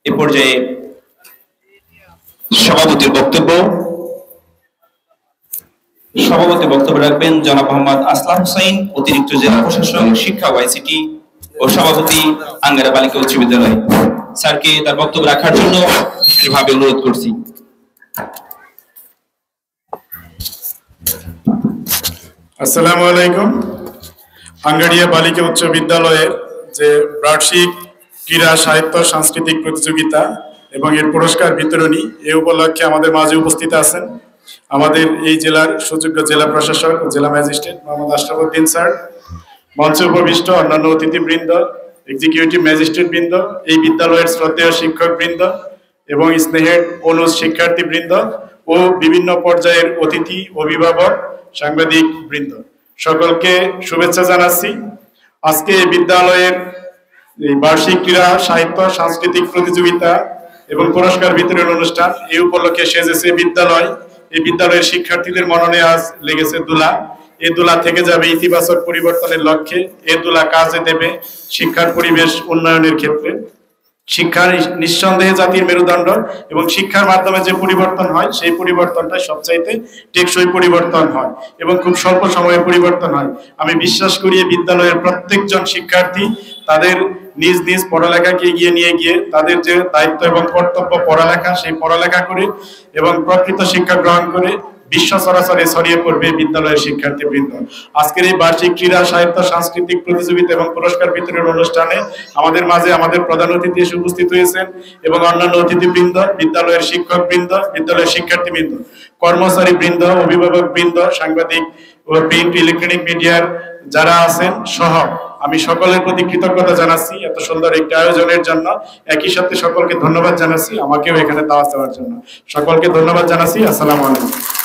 এ পর্যায়ে সভাপতির বক্তব্য রাখবেন জনাব মোহাম্মদ আসলাম হোসেন, অতিরিক্ত জেলা প্রশাসক শিক্ষা ওয়াইসিটি ও সভাপতি আঙ্গারা বালিকা উচ্চ বিদ্যালয়। স্যারকে তার বক্তব্য রাখার জন্য বিশেষভাবে অনুরোধ করছি। আসসালামু আলাইকুম। আঙ্গারিয়া বালিকা উচ্চ বিদ্যালয়ের যে বার্ষিক ক্রীড়া সাহিত্য সাংস্কৃতিক প্রতিযোগিতা এবং এর পুরস্কার বিতরণী এই উপলক্ষে আমাদের মাঝে উপস্থিত আছেন আমাদের এই জেলার সুযোগ্য জেলা প্রশাসক জেলা ম্যাজিস্ট্রেট মোহাম্মদ আশরাফ উদ্দিন স্যার, মঞ্চে উপবিষ্ট অন্যান্য অতিথিবৃন্দ, এক্সিকিউটিভ ম্যাজিস্ট্রেট বৃন্দ, এই বিদ্যালয়ের শ্রদ্ধেয় শিক্ষক বৃন্দ এবং স্নেহের অনুজ শিক্ষার্থীবৃন্দ ও বিভিন্ন পর্যায়ের অতিথি, অভিভাবক, সাংবাদিক বৃন্দ, সকলকে শুভেচ্ছা জানাচ্ছি। আজকে এই বিদ্যালয়ের এই বার্ষিক ক্রীড়া সাহিত্য সাংস্কৃতিক প্রতিযোগিতা এবং পুরস্কার বিতরণ অনুষ্ঠান এই উপলক্ষে সেজেছে বিদ্যালয়। এই বিদ্যালয়ের শিক্ষার্থীদের মননে আজ লেগেছে দোলা। এই দোলা থেকে যাবে ইতিবাচক পরিবর্তনের লক্ষ্যে। এই দোলা কাজে দেবে শিক্ষার পরিবেশ উন্নয়নের ক্ষেত্রে। শিক্ষা নিঃসন্দেহে জাতির মেরুদণ্ড এবং শিক্ষার মাধ্যমে যে পরিবর্তন হয় সেই পরিবর্তনটা সবচাইতে টেকসই পরিবর্তন হয় এবং খুব স্বল্প সময়ে পরিবর্তন হয়। আমি বিশ্বাস করি বিদ্যালয়ের প্রত্যেকজন শিক্ষার্থী তাদের নিজ নিজ পড়ালেখাকে এগিয়ে নিয়ে গিয়ে তাদের যে দায়িত্ব এবং কর্তব্য পড়ালেখা, সেই পড়ালেখা করে এবং প্রকৃত শিক্ষা গ্রহণ করে বিশ্ব চরাচরে ছড়িয়ে পড়বে বিদ্যালয়ের শিক্ষার্থীবৃন্দ। আজকের এই বার্ষিক ক্রীড়া সাহিত্য সাংস্কৃতিক প্রতিযোগিতা এবং পুরস্কার বিতরণ অনুষ্ঠানে আমাদের মাঝে আমাদের প্রধান অতিথি এসে উপস্থিত হয়েছেন এবং অন্যান্য অতিথিবৃন্দ, বিদ্যালয়ের শিক্ষকবৃন্দ, বিদ্যালয়ের শিক্ষার্থীবৃন্দ, কর্মচারী বৃন্দ, অভিভাবক বৃন্দ, সাংবাদিক ও প্রিন্ট ইলেকট্রনিক মিডিয়ার যারা আছেন সহ আমি সকলের প্রতি কৃতজ্ঞতা জানাচ্ছি এত সুন্দর একটি আয়োজনের জন্য। একই সাথে সকলকে ধন্যবাদ জানাচ্ছি আমাকেও এখানে দাওয়াত দেওয়ার জন্য। সকলকে ধন্যবাদ জানাচ্ছি। আসসালামু আলাইকুম।